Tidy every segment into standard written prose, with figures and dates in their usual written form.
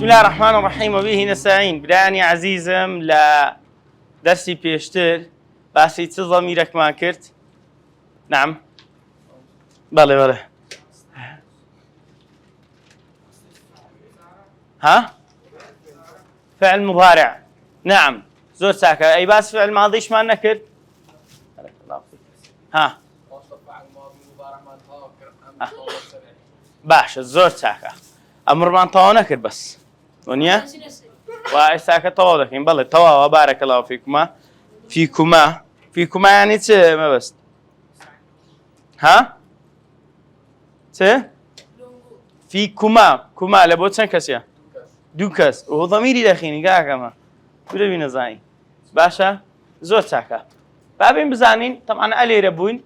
بسم الله الرحمن الرحيم وبه نستعين. براني عزيزم لدرسي بيشتر باسي ضميرك ما كرت. نعم بله ها فعل مضارع. نعم زور ساكا اي باس فعل ماضيش ما نكرت. ها باش زور ساكا امر ما طاو نكر بس ونيا واي ساكا طاو لكن بله طاو بارك الله فيكما يعني ما بس ها فيكما لابد چند کسیه دو کس و ضمیری دخینی گاه کما بره بینه زنی باشه زود چاکه بابین بزنین طبعا علی ربون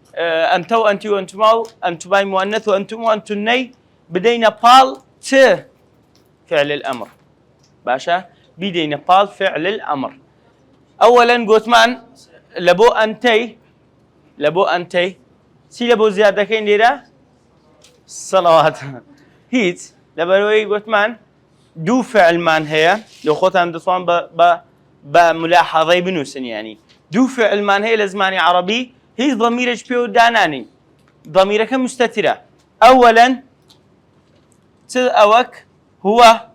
انت و انتی و انتما و انتمای مؤنث و انتم و انتنی بدينا بال فعل الامر باشه بدينا بال فعل الامر. اولا قوتمان لبو انتي سي لبو زياده كاين ليره صلوات هيت لبروي قوتمان دو فعل مان هي لو خوتان دصوان بملاحظه بنوسن يعني دو فعل مان هي لزماني عربي هي ضمير بيو داناني ضميرك مستتره. اولا اوك هو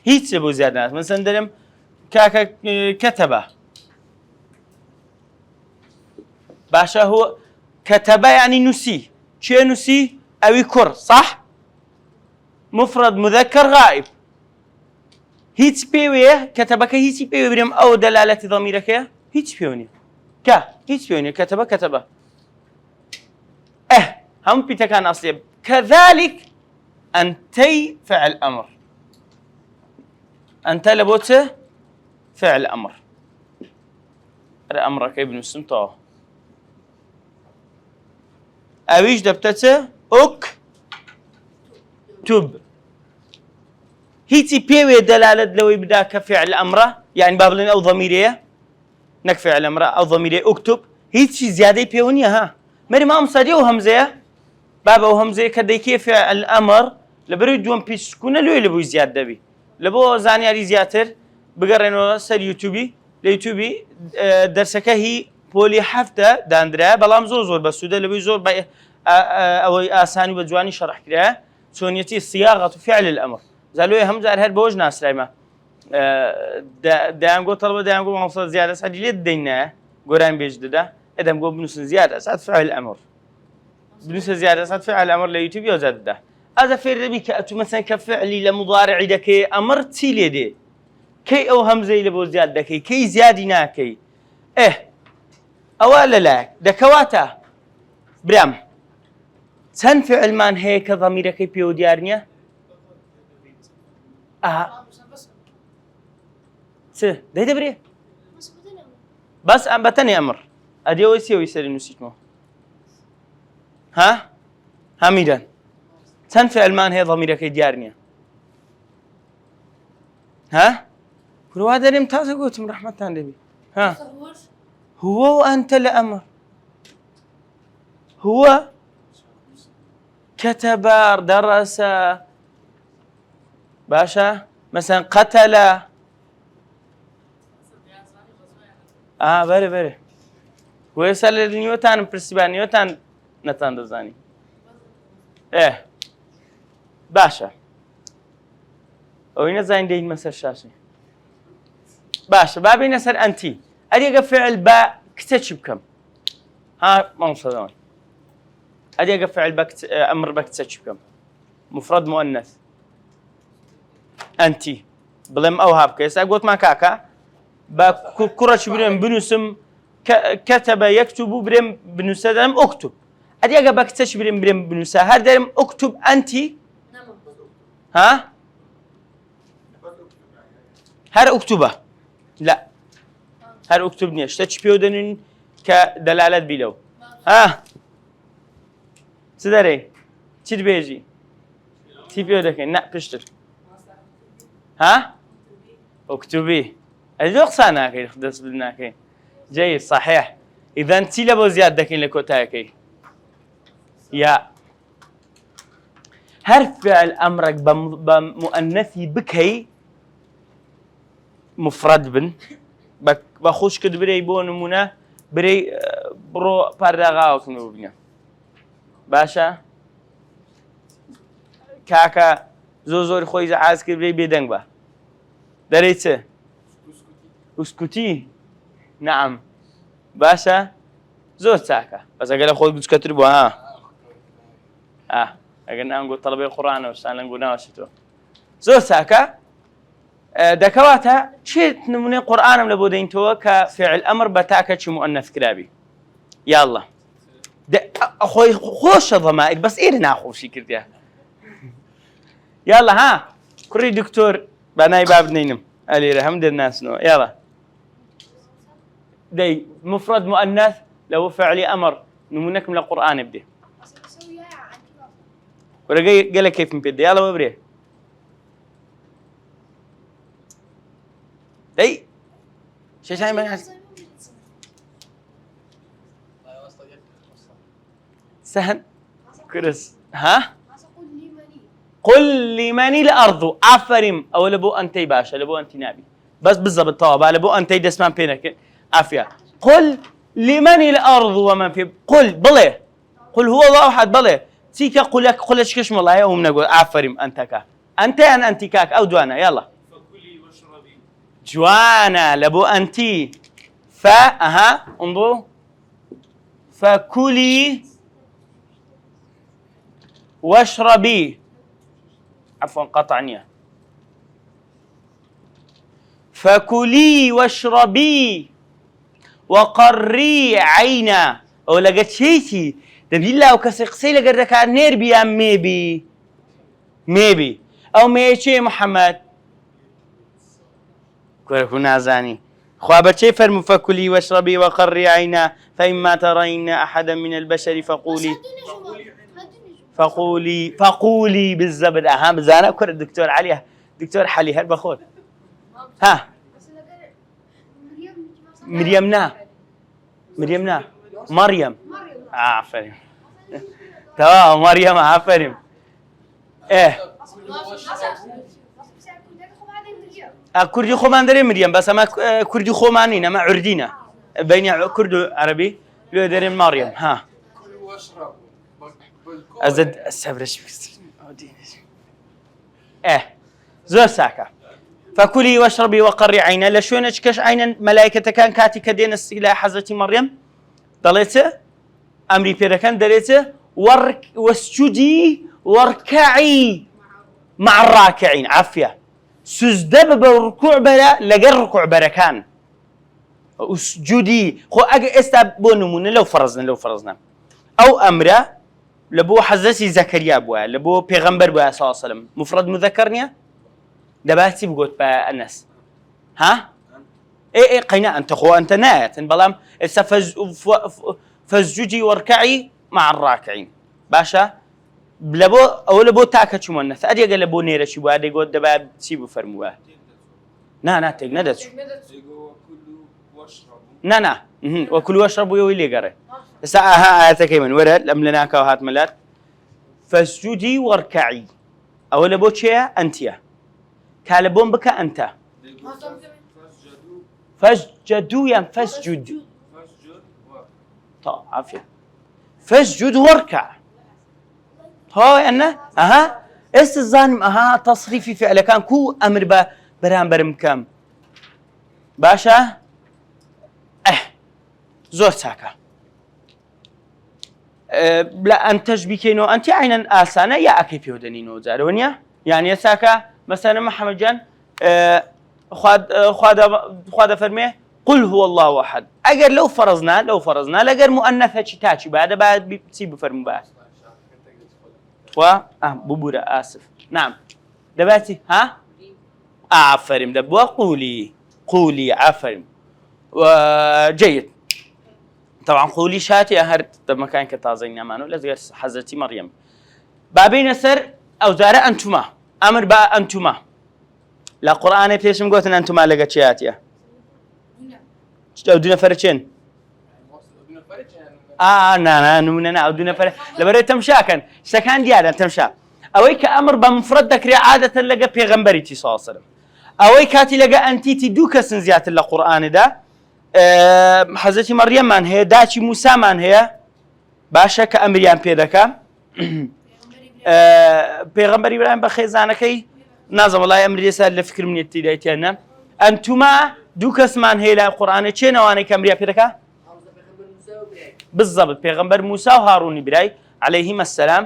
هيت لبو زياده مثلا درم كاكا كتبه باشا هو كتب يعني نسي شيء نسي أو يكر صح مفرد مذكر غائب هيتس بيويه كتبك هيتس بيويه بريم أو دلالة ضميرك هيتس بيوني هيتس بيوني كتب هم بيتكان أصلي كذلك أنتي فعل أمر أنت لبوته فعل أمر أمرك ابن السمطة اویش دبتته اكتب هيتي بيوي دلالة لو يبدا كفعل امره يعني بابلن او ضميريه نك فعل امره او ضميريه اكتب هيتي زياده بيونيه ها مري ما مصدي وهمزه بابا وهمزه كدي كيف فعل الامر لبريد دوم بيس كنا لو يلبو زياده بي لبو زانياري زياتر بقرنو سر يوتيوبي ليوتيوبي درسكه هي بولي حفته داندرا بلام زور بس ده لبي زور او اساني بجواني شرح كده سونيتي صياغه فعل الامر زالوي همزه هر بوج ناس رايما دانغو طلبه دانغو مقصد زياده سعد يدينا قران بيجدده ادم جو بنص زياده سعد فعل الامر بنص زياده سعد فعل الامر ليوتيوب يزاد ده هذا في بك اتو مثلا كفعلي لمضارع دك امر تيليدي كي او همزه لبو زياده كي زيادنا كي اولا لا دكواتا برام تنفع المان هيك ضميرك بيو ديارنيا ده دبري بس ام بتني امر ادي ويسري نسيتمو ها حميدا تنفع المان هي ضميرك ديارنيا ها كل واحد اللي ممتاز قلت من رحمة الله ها هو وأنت لأمر هو كتب درس باشا مثلا قتل بري ويسأل النيوتان برسبان نيوتان نتان دزاني باشا وين زين دين مسر شاشي باشا بابي نسر أنتي أدي فعل باء كتشب كم ها ما مصدقون أدي فعل باء أمر باء كتشب كم مفرد مؤنث أنتي بلم أو هاب كيس أقول ما كاكا بكرة بريم بنسم كتب يكتب بريم بنسدم أكتب أدي باء كتشب بريم بنسا هذا درم أكتب أنتي ها هر أكتبه لا هر اكتبني اشتش بيودنين كدلالات بيلو سدري تشد بيجي تي بيودك نا بشتر اكتبي الوقت انا كي خدس بدنا كي جيد صحيح اذا انت لبو زياد دكين لكوتاكي يا هر فعل أمرك بمؤنثي بكي مفرد بن بخوش كد بري بو نمونه بري برو پرداغاوك نوبنيا باشا كاكا زۆر خۆی زەعاز کرد برێ بێدەنگ بە دەرێ چ ئوسکوتی نەعەم باشە زۆر چاکە بەس ئەگەر لە خۆی بچکەتر بووە ها ئەگەر نانگۆ تەڵەبەی قورئانەوە شتان لەنگۆ ناوەشێتەوە زۆر چاکە دەکەواتە چێت نمونەی قورئانم لە بۆ دەینتەوە کە فعل ئەمر بە تاکەچی مؤنەث کرابی یاڵڵا خۆی خۆشە ضەمائر بەس ئێرە ناخۆشی کردیە يلا ها كوري دكتور بناي باب نينم علي هم الناس نو يلا دي مفرد مؤنث لو فعلي امر نمونك من القران يبدي ورقي قال لك كيف نبدي يلا وبري دي شاي ما سهل كرس ها قل لمن الارض عفرم او لبو انتي باشا لبو انتي نابي بس بالضبط طبعا لبو انتي دسمان بينك عافيه قل لمن الارض ومن في قل بلى قل هو الله احد بلى تيك قل لك قل ايش والله يوم نقول عفرم انتك انت ان انتكاك او دوانا يلا فكلي واشربي جوانا لبو انتي اها انظروا فكلي واشربي عفوا قطعنية فكلي واشربي وقري عينا او لقيت شيء دبي الله وكسقسي لقدرك نير بيا ميبي او ميشي محمد كنا زاني خوابت شي فرم فكلي واشربي وقري عينا فإما ترين أحدا من البشر فقولي بالزبد اهم زانا كر الدكتور علي دكتور حلي هل بخور ها مريم عفرم تمام مريم عفرم ايه كردي خومان دري مريم بس ما كردي خومانين ما عردينا بين كرد عربي لو دري مريم ها أزد السبرش زور ساكا فكلي واشربي وقري عينا لشونك كش عينا ملائكة كان كاتي كدين إلى حضرة مريم ضليته أمري بيركان دليته واسجدي واركعي مع الراكعين عافية سجدب بالركوع بلا لقى الركوع بركان اسجدي خو أجي استبونمون لو فرزنا أو أمره لبو حزسي زكريا بوا لبو پیغمبر بوا صلى الله عليه وسلم مفرد مذكرنيا دباتي بقول بالناس ها ايه قينا انت خو انت نايت بلام فاسجدي واركعي مع الراكعين باشا لبو او لبو تاكا مؤنث ادي قال لبو نيره شي بوا دي قد دبا سيبو فرموا نا تقندت نا وكلوا واشربوا يوي قري ساعة آياتك من ورد لم لناك وهات ملات فاسجدي واركعي أو لبوتشيا أنتيا كالبون بك أنت فاسجدوا يعني فاسجد طيب عافية فاسجد واركع هو أنا استظن تصريفي فعل كان كو أمر برام كم باشا زور ساكا لا أنتج بكينو أنت عينا آسانة يا أكيد يودنينو زارونيا يعني ساكا مثلا محمد جان خاد فرمي قل هو الله أحد أجر لو فرضنا لأجر مؤنثة تاتي بعد بتسيب فرمو بعد ببورة آسف نعم دباتي ها عفرم دبوا قولي عفرم وجيد طبعا قولي شاتي أهرت مكان كتازين يمانو لازم حزتي مريم بابين سر أو زارة أنتما أمر با أنتما لا قرآن بيشم قوتن أنتما لقت شاتيا أو دون فرشين نا نمنا أو دون فرش لبريت تمشاكن سكان ديالا تمشا ئەوەی کە ئەمر بە مفرەد دەکرێت عادەتەن لەگە پێغەمبەریتی صلی الله علیه وسلم ئەوەی کاتی لەگە ئەنتیتی دوو کەسن زیاتر لە قورئاندا حەزەتی مەریەممان هەیە داچی موسامان هەیە باشە کە ئەمریان پێ دەکا پێغەمبەر ئیبراهیم بە خێزانەکەی نازم وڵای ئەمری ئێستا لە فکر منێتی دایتیانە ئەنتوما دوو کەسمان هەیە لە قورئانە چێنەوانەی کە ئەمریا پێ دەکا بالضبط پێغەمبەر موسا و هاڕونی برای عليهما السلام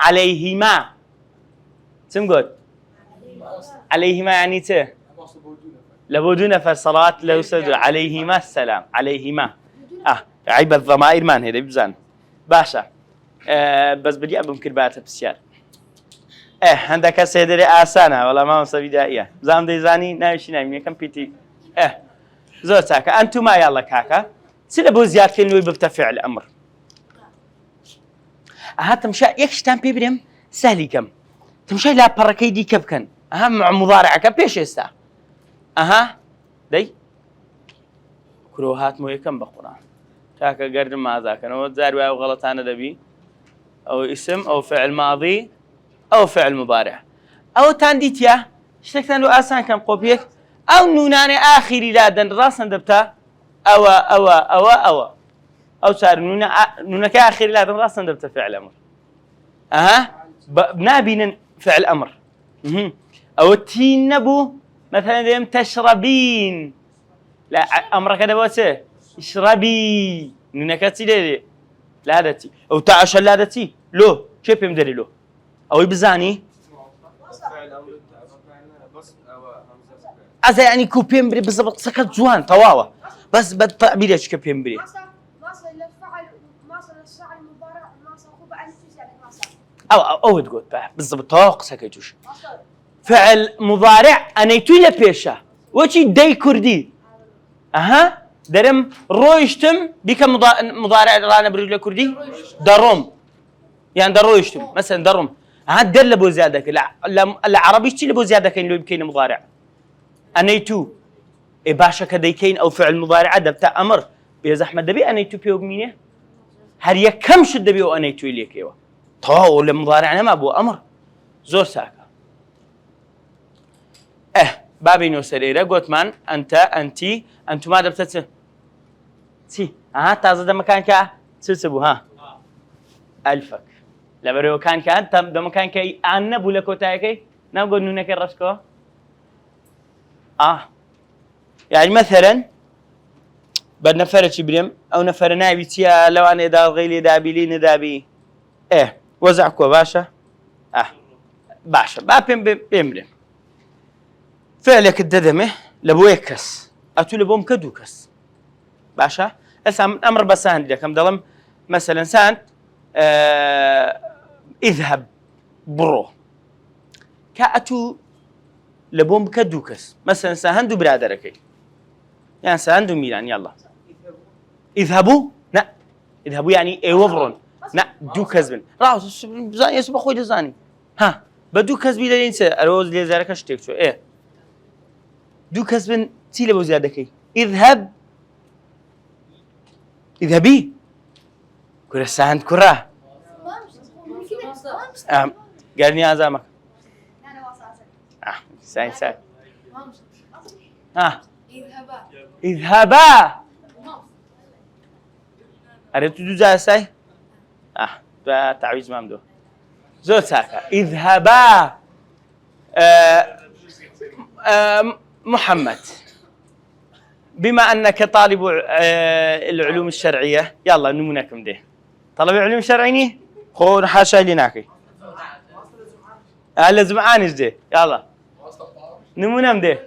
عليهما چم گوت عليهما يعني چه لبو دو نفر صلاة لو سجد عليهما السلام عليهما عيب الضمائر مان هيدا بزان باشا بس بدي ابو مكربات بسيار عندك سيدري آسانة ولا ما مصابي دائية زام دي زاني نايشي نايمي كم بيتي زور ساكا انتو ما يلا كاكا سيدا بو زياد كين لوي بفتفع الامر تمشى يكشتان بيبرم سهلي كم تمشي لا بركي دي كبكن مع مضارعك بيش يستا دي كروهات مو يكم بقران كاكا قرد ما ذاك انا وزار او غلط انا دبي او اسم او فعل ماضي او فعل مضارع او تانديتيا اشتكتن لو اسان كم قوبيك او نوناني اخري لا دن راسا دبتا او صار نونك اخري لا دن راسا دبتا فعل امر نابين فعل امر او تينبو مثلا ديم تشربين لا امرك هذا بوسه اشربي نكتي دي لا دتي او تعش لا دتي لو كيف يمدري له او بزاني هذا يعني كوبيمبري بالضبط سكت زوان تواوا بس بالتعبير ايش كوبيمبري ما صار للفعل ما صار للفعل المضارع ما صار هو بأن يعني ما صار او تقول بالضبط توق سكتوش فعل مضارع انيتو لبيشا وشي داي كردي درم رويشتم بك مضارع رانا برجل كردي درم يعني درويشتم مثلا درم در لبو زيادة العربي شي لبو زيادة كاين لو يمكن مضارع انيتو باشا كدي كاين او فعل مضارع دبتا امر بيز احمد دبي انيتو بيو بمينه هر كم شد دبي انيتو ليك ايوا تو المضارع ما ابو امر زور ساكا بابي نو سريرة قوتمان انت انتي انتو ما دبتت تي تازه ده مكان كا تسبو الفك لبرو كان كان تم ده مكان كي انا بولكو تاكي نام قول نونك الرسكو يعني مثلا بدنا فرش بريم او نفر ناوي تيا لو انا دا غيلي دابي لي ندابي وزعكو باشا باشا بابين بيمرم فعلك الددمه لبويكس اتو لبوم كدوكس باشا اسام امر بسان دي كم ظلم مثلا سان اذهب برو كاتو لبوم كدوكس مثلا ساهندو برادركي يعني ساهندو ميلان يلا اذهبوا لا اذهبوا يعني اي وبرون لا دوكس بن راس زاني يسبق خوي زاني بدوكس بي لينسى الوز لي زارك اشتيك شو دو كسبن تيلي بو زيادكي اذهب اذهبي كره ساند كره قالني ازامك ساين ساين اذهبا أردت دوزا ساي تعويز مامدو زود ساكا اذهبا محمد بما أنك طالب العلوم الشرعية يلا نمونكم ده طلب العلوم الشرعية خو حاشا لناكي لازم عانج ده يلا نمونم ده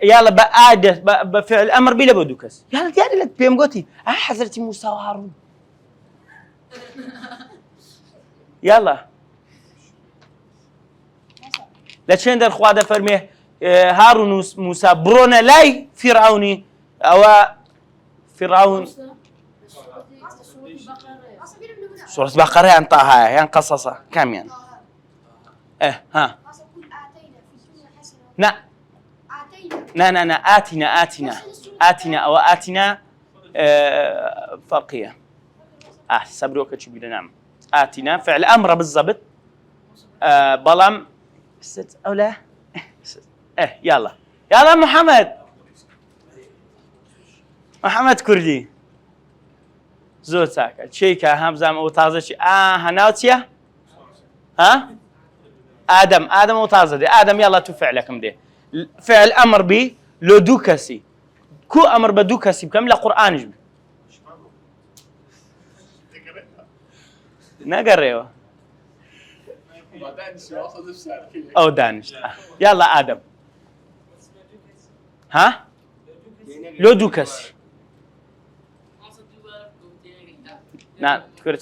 يلا بقادة بفعل أمر بلا بدوكس يلا ديالي لك بيم قوتي حضرتي موسى وهارون يلا لچند در خواد فرمه هارون موسى برونا لاي فرعوني او فرعون سورة بقرة انطاها يعني قصصة كم يعني نا آتنا او آتنا فرقية صبروك تشبي نعم آتنا فعل أمر بالضبط بلام أو لا يلا محمد كردي زۆر چاکە چێکە هەمزام ئەو تازەی هەناوچیە ئادەم ئەو تازە دێ ئادەم یاڵە تو فعلەکەم دێ فعل ئەمر بی لۆ دوو کەسی کو ئەمر بە دوو کەسی بکەم لە قورئانیش بی نەگەڕێەوە ئەو دانیشت یاڵە ئادەم لۆ دوو کەسی نا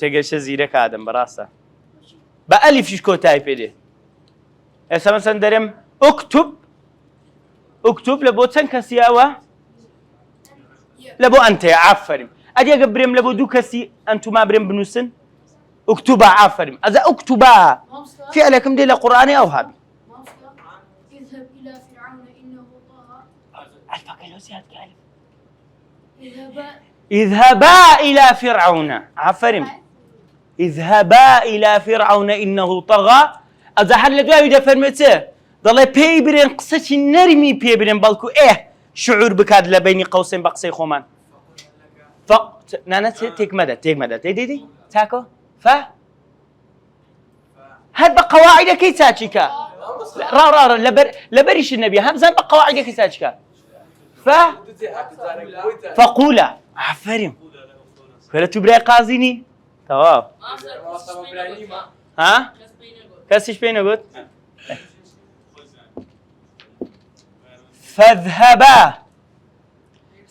تێگەشتە زیرەکە ئادەم بەڕاستە بە ئەلیفیش کۆتایی پێدێ ئێستا مەسەن دەرێم ئوکتوب لە بۆ چەند کەسیەوە لە بۆ ئەنتەیە ئافەریم ئەگە برێم لە بۆ دوو کەسی ئەنتوما برێم بنووسن ئوکتوبە ئافەریم ئەزە ئوکتوبە فعلەکەم دێ لە قورئانی ئەو هابی اذهبا إلى فرعون عفرم اذهبا إلى فرعون إنه طغى أذا حل دوای دەفەرمێتێ دەڵێ پێی برێن قسەی نەرمی پێ برێن بەڵکو شعور بکات لە بینی قەوسین بە قسەی خۆمان نانە تێکمەدە تێدیدی تاکۆ هەر بە قەواعیدەکەی چاچیکە ڕاڕ لەبەریش نەبی هەمزان بە قەواعیدەکەی چاچیکە فقولا عفرم فەرە تو برای قازینی تەواو کەسیش پێی نەگوت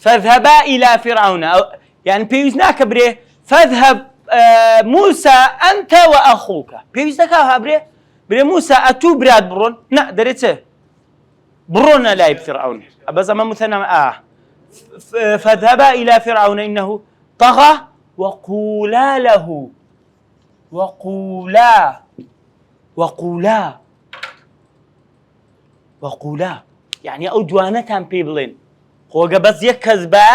فاذهبا إلى فرعون يعني پێویست ناکە برێ فاذهب موسى أنت وأخوك پێویست دەکا برێ موسى ئەتوو برات بڕۆن نا دەرێتێ بڕۆنە لای فرعون ئەبە زەمە مثنى فاذهبا إلى فرعون إنه طغى وقولا له وقولا يعني ئەو دوانەتان پێی بڵێن خۆگە بەس یەک کەس بە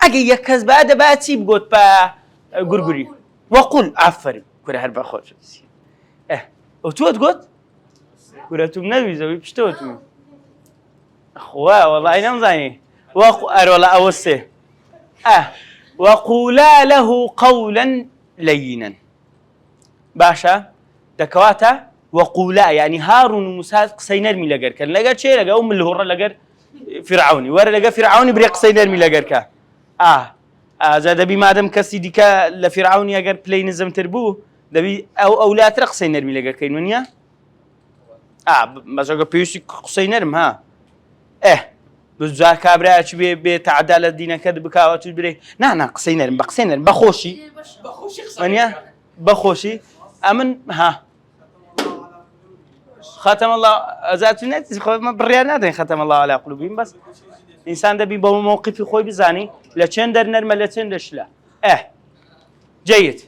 ئەگە یەک کەس بە دەبا چی بگۆت بە گورگوری وەقول ئافەرم کورە هەر بە خۆش ئەو تۆت گوت کورە توم نەویزەوەی پشتەوەتمی خوا وەڵای نەمزانی ئەرۆڵە ئەوە سێ وقولا له قولا لينا باشە دەکەواتە وقولا يعني هارون و موسى قسەی نەرمی لەگەرکەن لەگەر چێ لەگە ئەو ملهوڕە لەگەر فرعونی وەرە لەگە فرعونی برێ قسەی نەرمی لەگەرکە ئازا دەبی مادەم کەسی دیکە لە فرعونی ئەگەر پلەی نزمتر بوو دەبی ئەولاترە قسەی نەرمی لەگەرکەین وانە بەزەگە پێویستی قسەی نەرم بزار کابراایکی بێ تعدا لە دینەکەت بکاوە تو برێ نا قسەی نەرم بە قسەی نەرم بەخۆشی بەخۆشی ئەمن ختم الله ئەزات نەتی خۆمە بڕیان نادەین ختم الله على قلوبهم بەس ئینسان دەبی بە مووقفی خۆی بزانی لە چێن دەرنەرمە لە چێن دەشلا جيد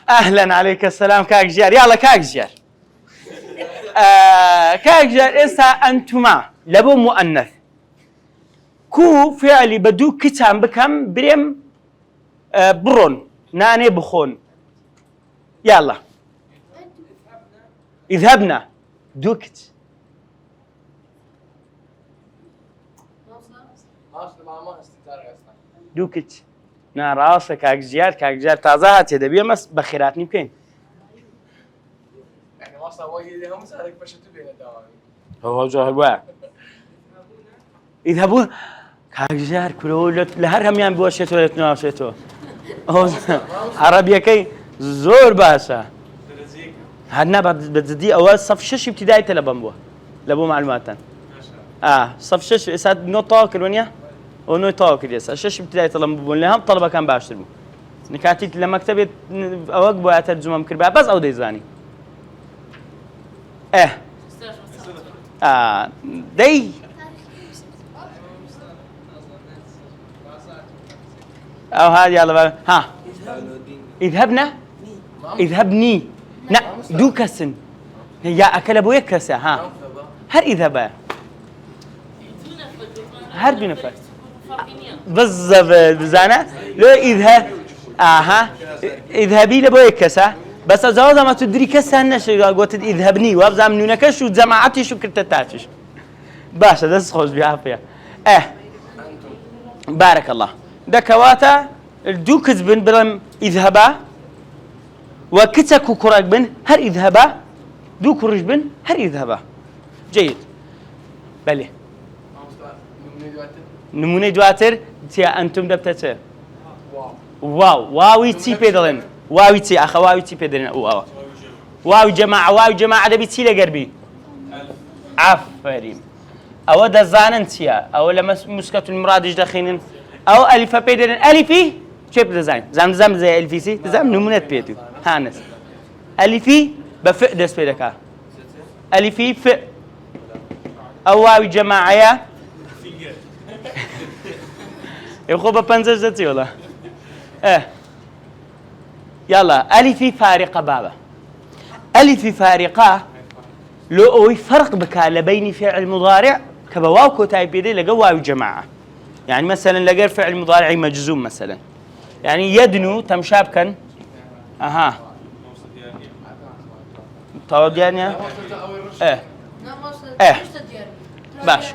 أهلا عليك السلام كاك جيار يلا كاك جيار كاك جيار إسا أنتما لبو مؤنث كو فعلي بدو كتان بكم بريم برون ناني بخون يلا اذهبنا دوكت دوكت نا راسه كاك جيار تازه هاتي دبي مس بخيراتني بكين يعني ما صار ويلي هم سالك باش تبين الدوام هو جوه يذهبون كاك جيار كلو لهر هم يان بوشيتو لتناشيتو عربيه كي زور باشا هادنا بدي اول صف 6 ابتدائي تلبن لبو معلوماتن صف 6 اساد نو تاكل ونيا ونو تاكل يس 6 ابتدائي تلبن لهم طلبه كان باشتر نكاتيت لما كتبت اوق بو ترجمه مكربا بس او ديزاني دي او هذه يلا ها اذهبني لا دوكسن هي اكل ابو يكسه هر اذهبا هر بنفر بالضبط بزانا لو اذهبي لابو يكسه بس أزود ما تدري كسرنا شيء قلت اذهبني وابزع من نكش وجماعتي شو كنت تاتش باشا ده خوش بعافية بارك الله دكواتا الدو كذبن بلم اذهبا وكتكو كراك بن هر اذهبا دو كرج بن هر اذهبا جيد بله نموني دواتر تيا أنتم دبتته واوي تي بيدلن واوي تي أخا واوي تي بيدلن واوي جماعة دبي تي لقربي عفرين أو دزانن تيا أو لما مسكت المرادج دخينن أو ألف بيدلن ألفي شيب دزاين زام زي ألفي سي زام نمونة بيتو هانس ألفي بفق دس بيدكا ألفي فق أو واوي جماعة يخو ببنزجتي ولا يلا ألفي فارقة بابا ألفي فارقة لو أوي فرق بكا لبين فعل مضارع كبواو كوتاي بيدي لقواو جماعة يعني مثلا لقر فعل مضارع مجزوم مثلا يعني يدنو تمشاب كان توديانيا باش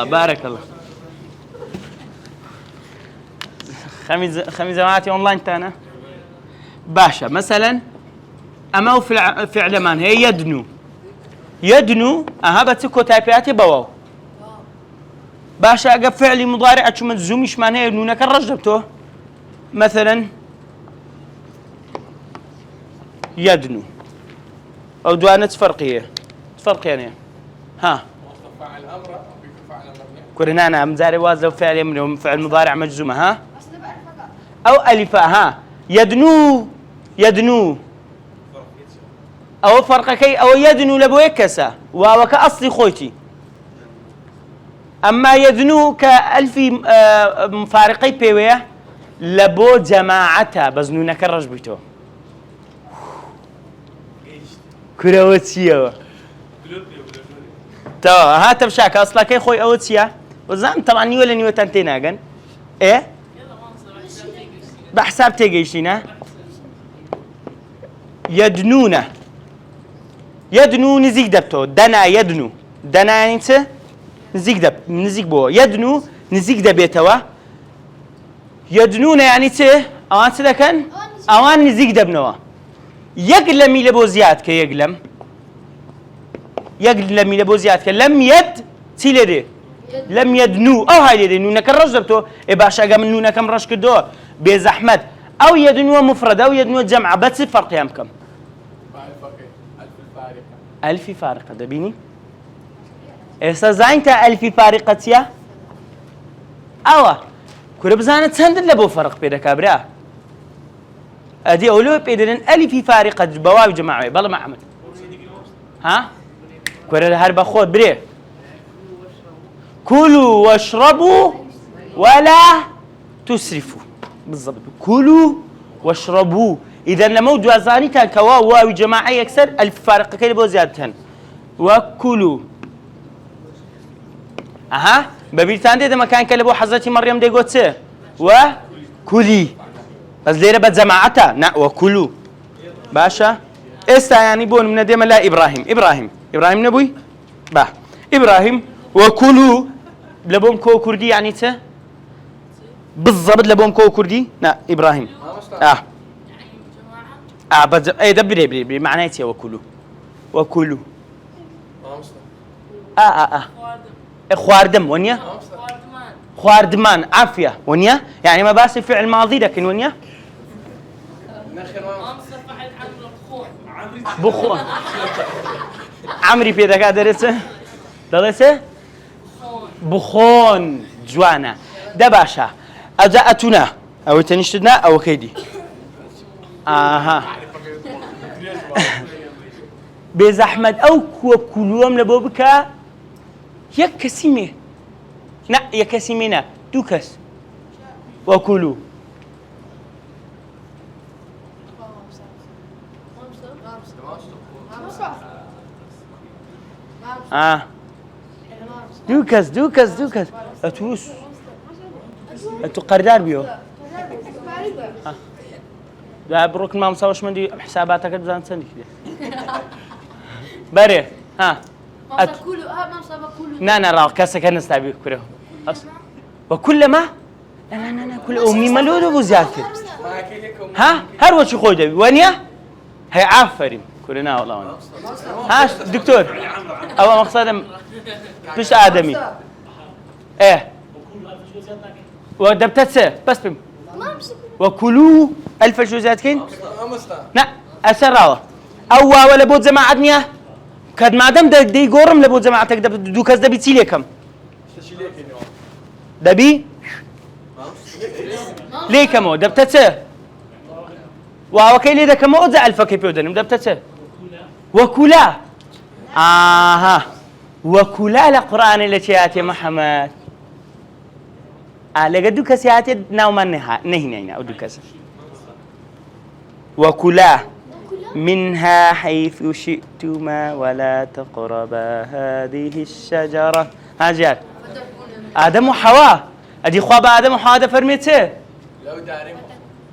بارك الله خميس جماعتي اونلاين تانا باشا مثلا اما فعل مان هي يدنو بتكو تايبياتي بواو باشا اقف فعلي مضارع شو مجزومش معناه انه نكرجبته مثلا يدنو او دوانه فرقيه يعني فاعل امر بيكون فاعل امر كورنا انا مزاري واز لو فعل امر فعل مضارع مجزومه أصل بألف او الف يدنو او فرقكي او يدنو لبويكسا وكاصلي خويتي اما يدنو كالفي مفارقي بيويه لبو جماعته بزنو نكرج بيتو كرواتيا تمام هات بشاك اصلا كي خوي اوتيا وزعم طبعا ولا نيو تنتيناغن ايه بحساب تيجيشينا يدنو نزيك دبتو دنا يدنو يعني انت نزيك بو يدنو نزيك دبيتوا يدنون يعني ته اوان سدكن اوان نزيك دبنوا يقلم لبو زياد كي يقلم لبو زياد لم يد تيلدي لم يدنو او هاي لدي نو نكرج دبتو اي باشا قام نو نكم رش كدو بزحمت او يدنو مفرد او يدنو جمع بس فرق يمكم ألف فارقة دبيني إستزاينتا ألف فارقة يا أوا كل بزانة تندل لبو فرق بيدا كابرا أدي أولو بيدن ألف فارقة بواو جماعة بالله ما عمل ها كل هرب خود بري كلوا واشربوا ولا تسرفوا بالضبط كلوا واشربوا إذا لما دوازاني كان كواو واو جماعة يكسر ألف فارقة كي بو زيادتهن وكلوا ببيتان دي ما كان كلبو حضرتي مريم دي قوتسه وكلي بس ليرة بجماعتها نا وكلوا باشا استا يعني بون من ديما لا إبراهيم نبوي با إبراهيم وكلوا لبوم كو كردي يعني ته بالضبط لبوم كو كردي نا إبراهيم اي دبري معناته وكلوا خواردم ونيا خواردمان عافية ونيا يعني ما بس فعل ماضي لكن ونيا بخون عمري في ذاك درسه بخون جوانا دباشا أجاءتنا أو تنشدنا أو كيدي بزحمة أو كلهم لبوبكا يكسيمه لا يكسيمنا دوكس وكلوا دوو کەس ئەتووس ئەتوو قەردار بیەوە دا بڕۆکن مامۆستاوەشمەندی حساباتەکەت بزان چەندی کرێ بەرێ ها نا ڕاو کەسەکە نەستابی کورەوە وەکولەما نا کول ئەو میمەلۆ بۆ زیاد کرد ها هەروەچی خۆی دەبی وەنیە هەی ئافەرین کورە ناوەڵاوانە هاش دکتۆر ئەوە مەقسەدم پشت ئادەمی ودەبتە چ بەس بم وەکولو ئەلفە زیادکەین نا ئەسەرڕاوە ئەو واوە لە بۆ جەماعەت نییە کە مادەم دەیگۆڕم لە بۆ جەماعەتێک دوو کەس دەبی چی لێکەم دەبی لێکەمەوە دەبتە چ واوەکەی لێ دەکەمەوە جا ئەلفەکەی پێ دەنم دەبتە چ وەکولا ئاها وەکولا لە قورئانە لە چی هاتێ محەممەد لەگە دوو کەسی هاتێت ناومان نەهینەینە ئەو دوو کەسە وەکولا منها حيث شئتما ولا تقربا هذه الشجرة هاجر آدم وحواء أدي خواب آدم وحواء ده فرميته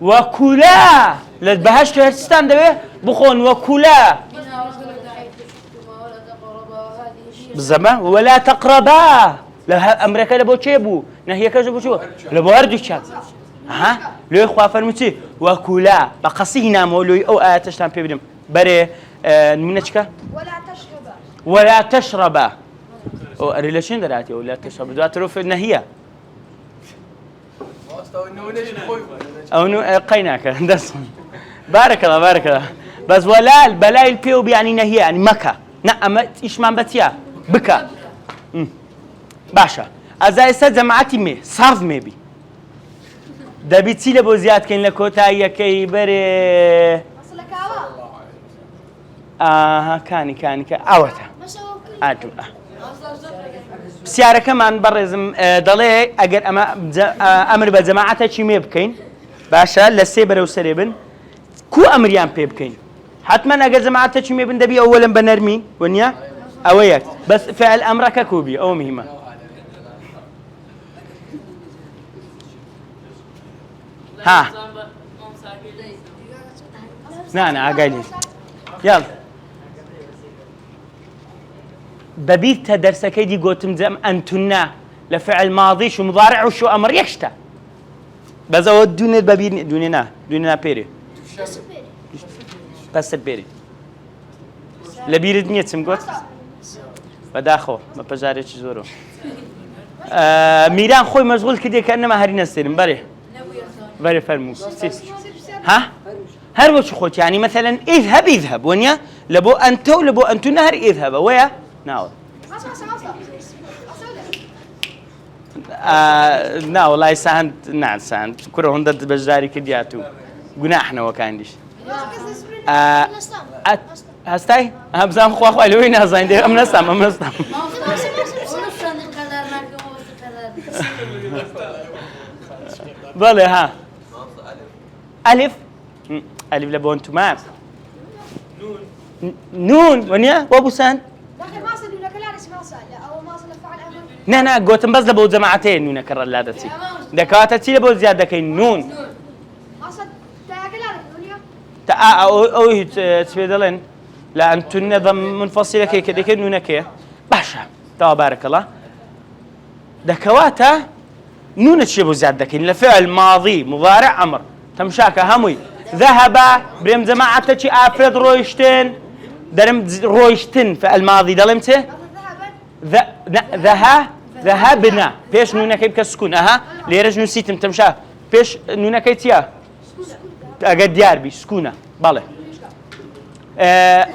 وكلا للبهشت هرستان ده بخون وكلا بالزمان ولا تقربا لها أمريكا لبو تشيبو نهي كذا بشو لبو هردو شات ها لو إخوة فرمتي وكلا بقصينا مولوي أو آتشتان بيبدم بري منشكا ولا تشربا أو ريلاشين دراتي ولا تشرب دوات روف النهية أو نو قيناك دس بارك الله بس ولا البلاء البيو يعني نهية يعني مكة نعم إيش ما بتيا بكا باشا أزاي جماعتي مي صرف ميبي دەبی لە بۆ زیادکەین لە کۆتاییەکەی بەرێ کانی ئەوەتە پرسیارەکەمان بەڕێزم دەڵێ ئەگەر ئەمە ئەمر بە جەماعەتە چی مێ بکەین باشە لە سێ بەرەو سەرێ بن کو ئەمریان پێ بکەین حتمما ئەگەر جەماعەتە چی مێ بن دەبی ئەوەلم بە نەرمی وەنیە ئەوە یەک بەس فعل ئەمرەکە کوبی ئەوە مهمە ها نا عقالي يلا ببيت درسكي دي قوتم زم أنتنا لفعل ماضي شو مضارع وشو أمر يكشتا بس هو دون ببين دوننا بيري بس البيري لبيرد نيت سمقوت بداخو ما بجاري تزورو ميران خوي مشغول كده كأنما هري نستلم بري فرموس ها هر وش خوت يعني مثلا اذهب ونيا لبو انت ولبو انتو نهر اذهب ويا ناو نا والله ساند نعم ساند كره هندد بجاري كدياتو جناحنا وكانديش هستاي همزام خو لوين هزاين دي ام نستم بله ها ألف لبو أنتو معك نون ونيا وابو سان نا قوتن بس لبو جماعتين نون كرر لادتي دكاتتي لبو زيادة كين نون أو تسبيدلين لا أنتو النظام منفصلة كي كده كي نون كي باشا تبارك الله دكواتا نون تشبه زيادة كين لفعل ماضي مضارع أمر تمشاكا هموي ذهب بريم جماعتك أفرد رويشتين درم رويشتين في الماضي دلمته ذهبنا بيش نونا كيف كسكون ليرج نسيتم تمشا بيش نونا كيتيا أجد ديار بي سكونة بالله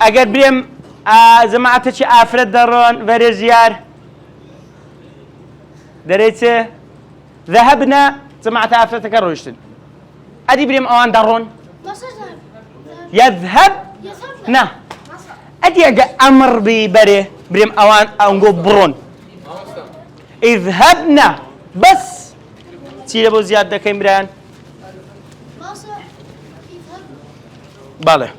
أجد بريم جماعتك أفرد درون فريزيار دريته ذهبنا جماعة أفرد رويشتين أدي بريم أوان دارون يذهب نا أدي أجا أمر ببره بريم أوان أنجو برون اذهبنا بس تيجي بو زيادة كيمران بالله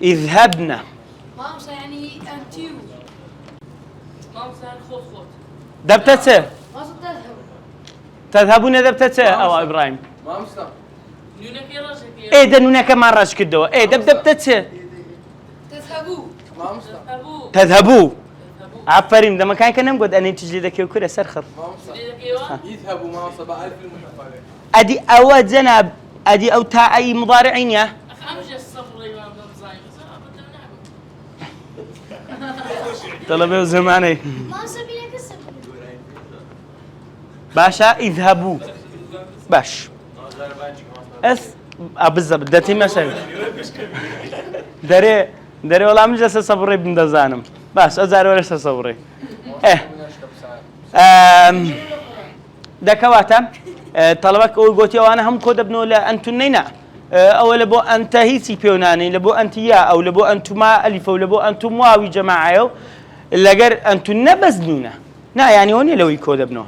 اذهبنا مامسا يعني أنتيو. مامسا يعني خذ. دبتته مامسا تذهب. تذهبون دبتته او ابراهيم مامسا نونك يرجع ايه دنونا كمان راش كدو ايه دبتته تذهبوا. مامسا تذهبوا عفرين ده مكان كان نقعد انا تجي ذاك وكذا سرخر مامسا أيوة. يذهبوا مامسا بألف المحف عليه. ادي او جناب ادي او تاء اي مضارعين يا أمشي الصبر يا ابن زايد. بس بدنا نعمل. طلبه زماني ما سبيلك السبب. باشا اذهبوا باش بالضبط دتي مثلا دري والله من جلسه صبري ابن دزانم بس ازار ولا صبري دكواتا طلبك او قوتي وانا هم كود ابنو لا انتو نينا او لبو انت هيسي بيوناني لبو انت يا او لبو انتما الف او لبو انتم واوي جماعه لغير انتو نبزنونا نا يعني هوني لو يكود ابنو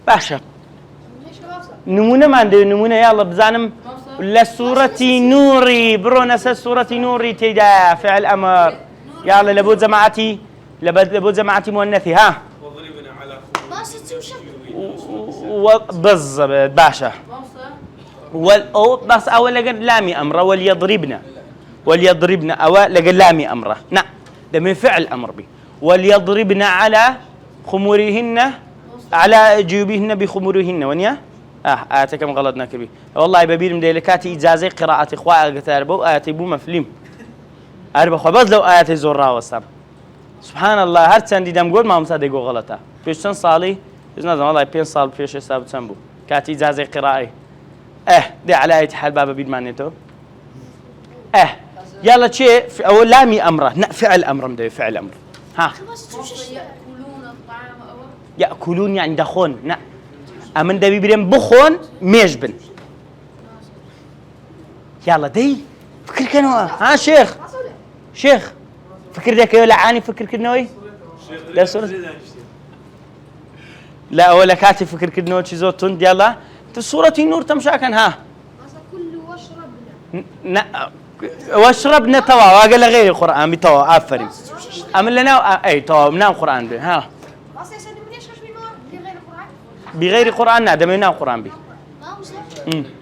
باشا ليش مامسا؟ نمونه ما عندي نمونه يلا بزانم لسورة نوري برونس سورة نوري تدا فعل امر يلا لبو جماعتي لبو جماعتي مؤنثي ها ما ستسوي شك. بالضبط باشا والأو بس أول لقى لامي أمره وليضربنا أو لقى لامي أمره نعم ده من فعل أمر به وليضربن على خمورهن على جيوبهن بخمورهن ونيا آتكم غلطنا كبير والله ببير مديلكاتي إجازة قراءة إخوة أقتاربو آياتي بو مفلم أربع خبز لو آياتي زورا وسام سبحان الله هر چندی دم گفت ما مصدق غلطه پیش چند سالی از والله 5 سال پیش حساب چند بود کاتی اجازه قراءه دي على اي حال بابا بيد معناته يلا شيء او لامي امره فعل امر مدوي فعل امر ها ما ستسوي شك. يأكلون الطعام أو ياكلون يعني دخون لا امن دبي بيرم بخون ميجبن يلا دي فكر كانوا ها شيخ شيخ فكر ذاك لعاني فكر كنوي لا سورة لا ولا كاتب فكر كنوي شيء تند يلا سورة النور تمشى كان ها مامسا كل واشربنا. واشربنا توا واقل غير القرآن بتوا عفري أمن لنا أي توا منام قرآن به ها مامسا يسألني من ايش خش بينور بغير القرآن؟ بغير قرآن نادم منام قرآن به مامسا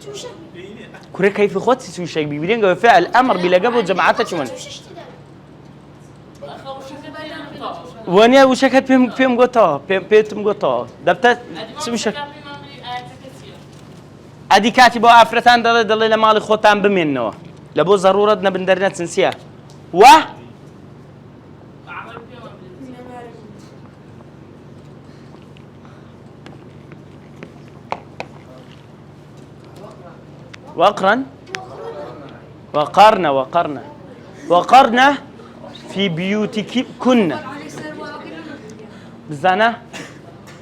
شو شك؟ كره كيف خد سوي شيء بيبين قبل فعل أمر بلا قبل جماعته شو من شو شك تدار؟ أخو شكل بيان طاو. ونيا وشكت فيهم قطع بيتم قطع دبت سوي شك أدي كاتب أفرتان دل لمال خوتان بمنه لبو ضرورة نبندرنا تنسيها و وقرنا في بيوتكن بزانا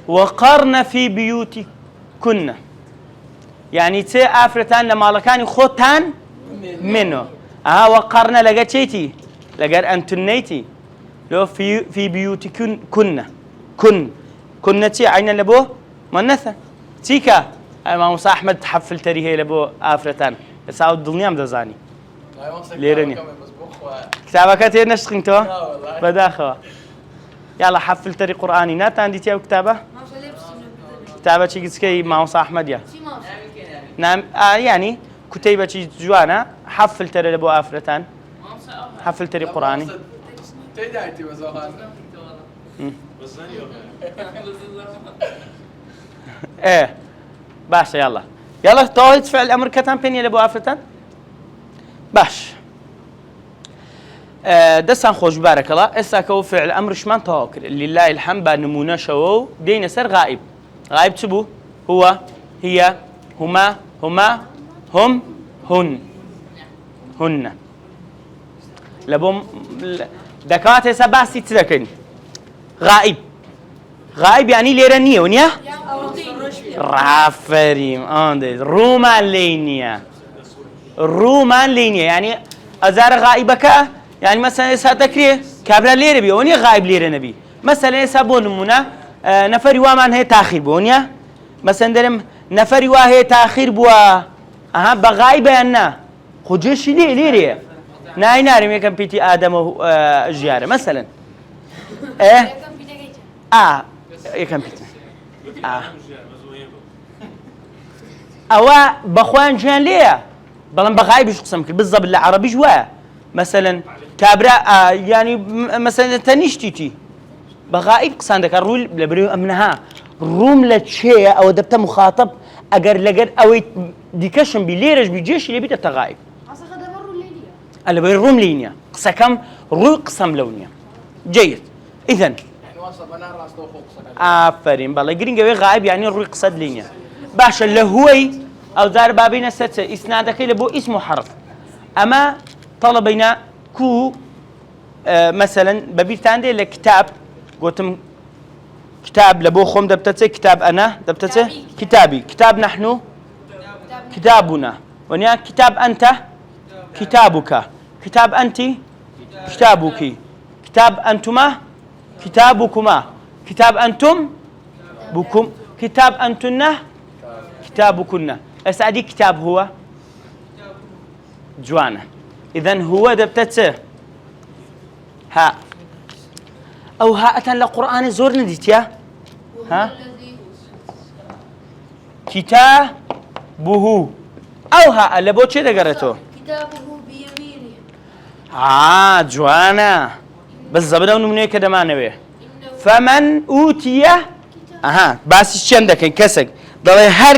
وقرنا في بيوتكن يعني تي افرتان لمالكان خوتان منه وقرنا لقى تشيتي لقى انتنيتي لو في بيوتكن كنا تي عين لبو منثا تيكا امام احمد حفل تريه لبو افرتان ساعد الدنيا مدزاني ليرني كتابك تي نشخن تو بداخوا يلا حفل تري قراني نات عندي تي كتابه كتابه شي كسكي مع احمد يا نعم يعني كتيبه شي جوانا حفل تري لبو افرتان حفل تري قراني تدعيتي وزوهان ايه باش يلا توهيت فعل امر كتان بيني لبو افرتان باش دسان خوش بارك الله اساكو فعل امر شمان توكل لله الحمد نمونه شو دين سر غائب تبو هو هي هما هم هن لبوم دكات سباسي تذكرني غائب يعني ليرانيه ونيا رافريم رومان لينيا يعني ازار غائبك يعني مثلا ساتكري كابلا ليره بي وني غائب ليره نبي مثلا سابون منا نفري وامان هي تاخير بونيا مثلا درم نفري واه تاخير بوا بغائب انا خجش ليره ناي نارم يكن بيتي آدم وجيارة مثلا إيه يكن في دقيقة يكن بيتي أوا بخوان جان ليه بلان بغايب يش قسم كل بالضبط العربي جوا مثلا كابرا يعني مثلا تنيشتي بغايب قسم ذاك الرول لبريو أمنها روم لتشيء أو دبته مخاطب أجر لجر أو ديكشن بليرج بيجيش اللي بيته تغايب أصلا خد مرة الليلية أنا بيروم لينيا قصة كم روي قسم لونيا جيد إذن يعني وصف انا راس تو فوق صك آفرين بالله جرين جوي غايب يعني روي قصد لينيا باش اللي هوي أو دار بابينا ست إسنادك اللي بو اسمه حرف أما طلبنا كو مثلا ببيت عندي لكتاب قلتم كتاب لبو خم دبتته كتاب أنا دبتته كتابي كتاب نحن كتابنا ونيا كتاب أنت كتابك كتاب أنت كتابك كتاب أنتما كتابكما كتاب أنتم بكم كتاب أنتن كتابكن أسعدي كتاب هو جوانا إذن هو دبتته ها أو هاء لقرآن زور نديت يا ها كتابه أو هاء لبوتشي دقرته كتابه بيمينه جوانا بس زبده ونمنيه كده ما نبيه فمن أوتي بس عندك كسك ضل هر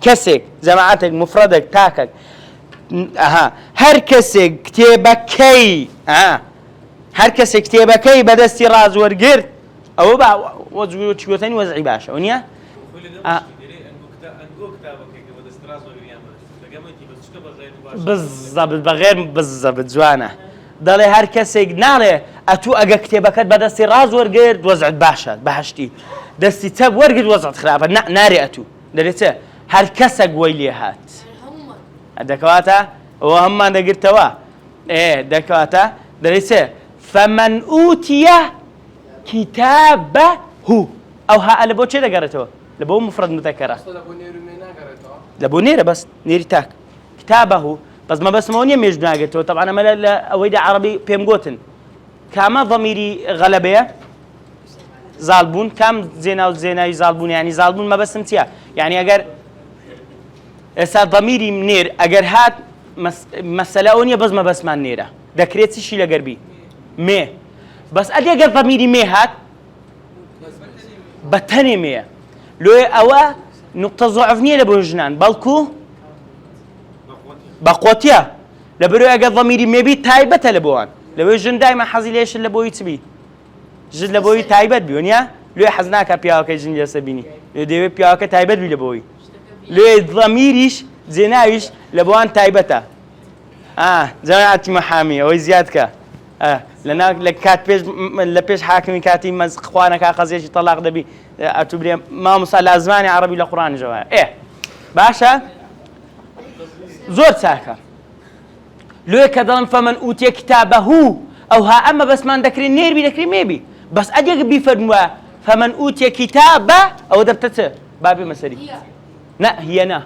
كسك جماعتك مفردك تاكك هر كسك كتابكي هر كسك كتابكي بدستي راز ورقرت أو بقى وزعي وزعي باشا ونيا بالضبط جوانا ضل هر كسك ناله أتو أجا كتابك بدستي راز ورقرت وزعت باشا بحشتي دستي تب ورقد وزعت خرافة ناري أتو دريته هر كسك ويلي هات دكواتا وهم أنا قلتوا إيه دكواتا دريته فمن أوتي كتابه أو ها لبو شيء دقرته لبو مفرد مذكرة اصلا ابو نيرو مينا قريتها لبو نيرة بس نيري تاك كتابه بس ما بس مونيا ميجنا قلتوا طبعا أنا ملا أويد عربي بيمقوتن كما ضميري غلبية زالبون كم زينا يزالبون يعني زالبون ما بس امتيا يعني اگر اسا ضميري منير اگر هات مسألة اونيا بس ما بس ما نيرة دكريت شي لقر بي مي بس ادي اگر ضميري مي هات بتني مي لو اوا نقطة ضعفنية لبوجنان بلكو بقوتيا لبرو اگر ضميري مي بي تايبة لبوان لبوجن دايما حزي ليش لبو يتبي جد لبوي تايبت بيونيا لو حزناك بياك جن جسبيني لو ديوي بياك تايبت بي لبوي لو ضميريش زينايش لبوان تايبتا جماعة محامي او زيادك لنا لكات بيج لبيش حاكمي كاتي مز اخوانك قضيه طلاق دبي اتبري ما مصال لازماني عربي لقران جوا باشا زور ساكر لو كدلم فمن اوتي كتابه او ها اما بس ما ذكر النير بذكر ميبي بس اجي بيفرموا فمن اوتي كتابه او دبتته بابي مسري لا هي انا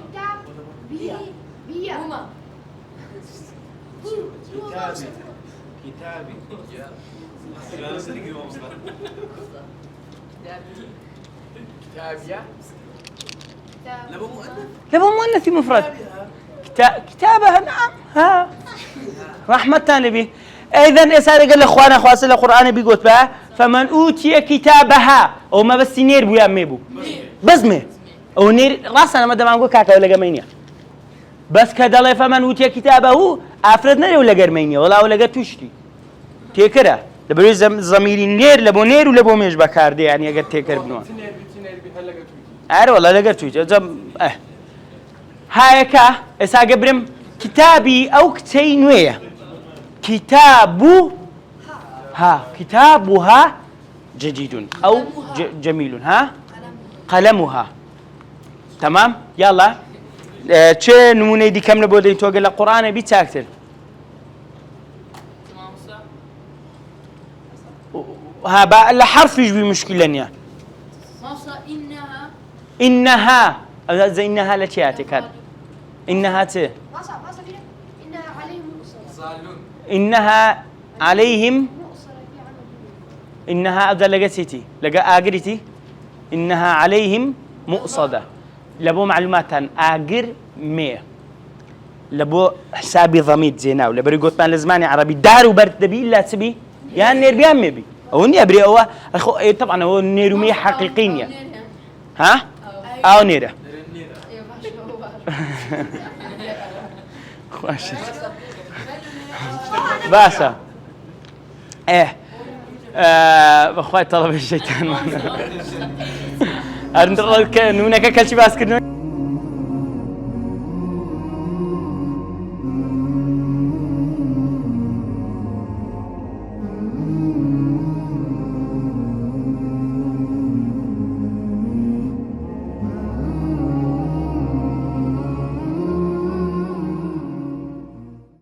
كتاب بي هما كتابي كتابيا لبو مؤنث مفرد كتابها نعم ها رحمة النبي إذن إسأل قال لإخوانا خواصل القرآن بيقول بها فمن أوتي كتابها أو ما بس نير بويا ميبو بس مي أو نير راسنا ما دام أقول كاكا ولا جمينيا بس كذا الله فمن أوتي كتابه أفردنا ولا جرمينيا ولا جتوشتي تكره لبرو زميري نير لبو نير ولا بو مش بكاردي يعني أجت تكر بنوان تنير بهلا قتوي أره والله لقيتوش هايكا إسا قبرم كتابي أو كتينوية كتابها جديد أو جميل قلمها تمام يلا چه نمونه دي كم نبودين توقع القرآن بيتاكتر ها بقى الحرف يجبي مشكلة نيا إنها زي إنها لتياتك هذا إنها ما صار فيها إنها عليهم صالون. إنها عليهم مؤصلة في عمل. إنها أبدا لقيتي لقى آجرتي إنها عليهم مؤصدة لبو معلومات عن آجر مية لبو حسابي ضميد زيناو لبري قلت ما لزماني عربي دارو برد دبي لا تبي يا نير بيام مبي أو ني أبري أو أخو إيه طبعا هو نيرو مية حقيقية ها أو نيرة خوش باسا إيه بخوي طلب الشيطان أرندرك نونك كل شيء باسكت